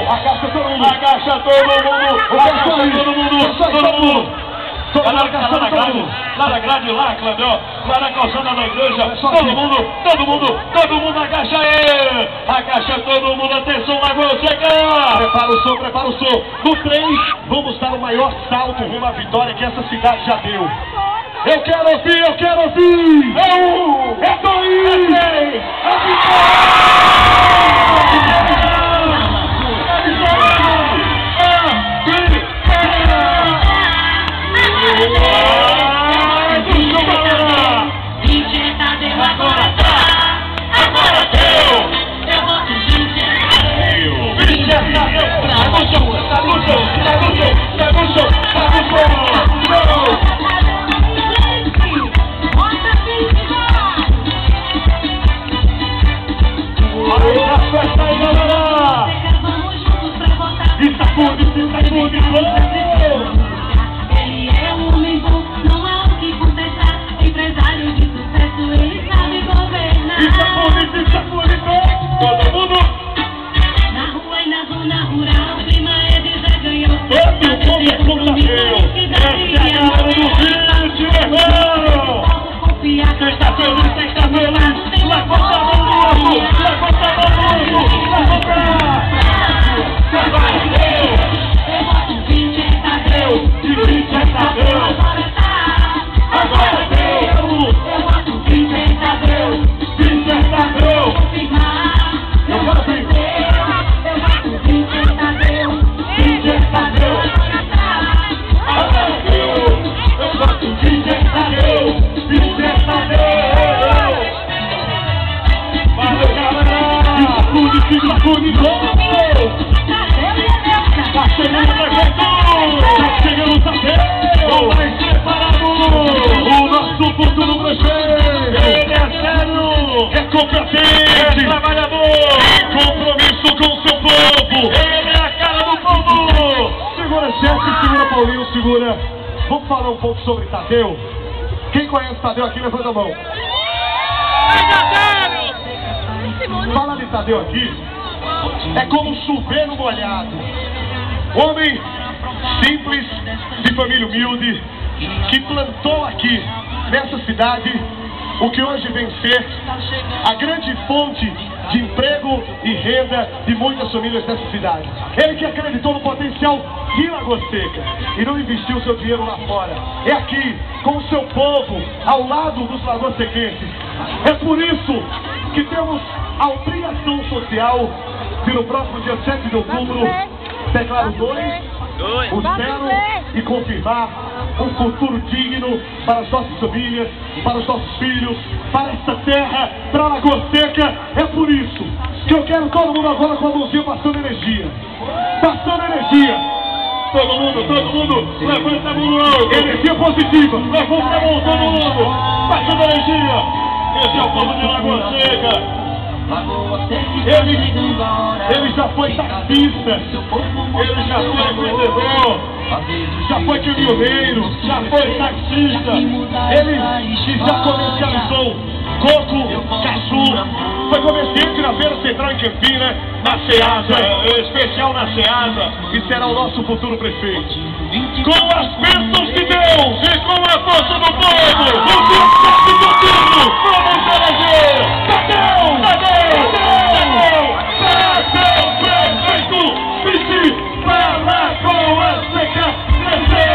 Agacha todo mundo. Agacha todo mundo. Galera que tá lá na grade, lá, Cleber, lá na calçada da igreja, todo mundo agacha aí! Agacha todo mundo, atenção, Lagoa Seca! Prepara o som. No 3, vamos dar o maior salto rumo à vitória que essa cidade já deu. Eu quero ouvir! É 2! É Ele é um homem bom, não há o que contestar. Empresário de sucesso, ele sabe governar. Todo mundo! Na rua e na zona rural, o clima é de já ganhou. Todo mundo é compromisso! Essa é a galera do vídeo, irmão! Sexta feliz, lá conta a mão do competente, trabalhador, compromisso com o seu povo, ele é a cara do povo. Segura, chefe, segura, Paulinho, segura. Vamos falar um pouco sobre Tadeu? Quem conhece Tadeu aqui, levanta a mão. Fala de Tadeu aqui, é como chover no molhado. Homem simples, de família humilde, que plantou aqui, nessa cidade, o que hoje vem ser a grande fonte de emprego e renda de muitas famílias dessa cidade. Ele que acreditou no potencial de Lagoa Seca e não investiu seu dinheiro lá fora. É aqui, com o seu povo, ao lado dos lagoasequenses. É por isso que temos a obrigação social de, no próximo dia 7 de outubro, declarar o 0 e confirmar um futuro digno para as nossas famílias, para os nossos filhos, para esta terra, para a Lagoa Seca. É por isso que eu quero todo mundo agora com a mãozinha passando energia. Todo mundo, levanta a mão alto. Energia positiva. Levanta a mão, todo mundo, passando energia. Esse é o povo de Lagoa Seca. Ele já foi taxista, ele já foi empreendedor, já foi caminhoneiro, já foi taxista, ele já comercializou coco, caju, foi comerciante na Feira Central em Campina, na Ceasa, especial na Ceasa, e será o nosso futuro prefeito. Com as bênçãos de Deus e com a força do povo, o Deus vamos eleger Tadeu! Prefeito, vice para Lagoa Seca, cresceu!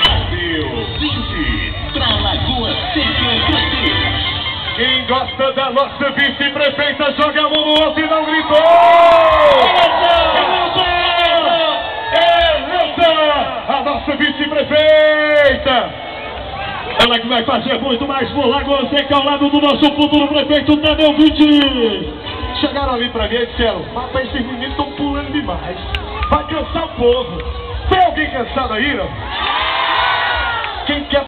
Brasil, 20 pra Lagoa Seca crescer. Quem gosta da nossa vice-prefeita, joga a mão no alto e não gritou! A nossa vice-prefeita! Ela que vai fazer muito mais por Lagoa Seca ao lado do nosso futuro prefeito Tadeu Vitti. Chegaram ali pra mim e disseram: rapaz, esses meninos estão pulando demais. Vai cansar o povo. Tem alguém cansado aí, não? Quem quer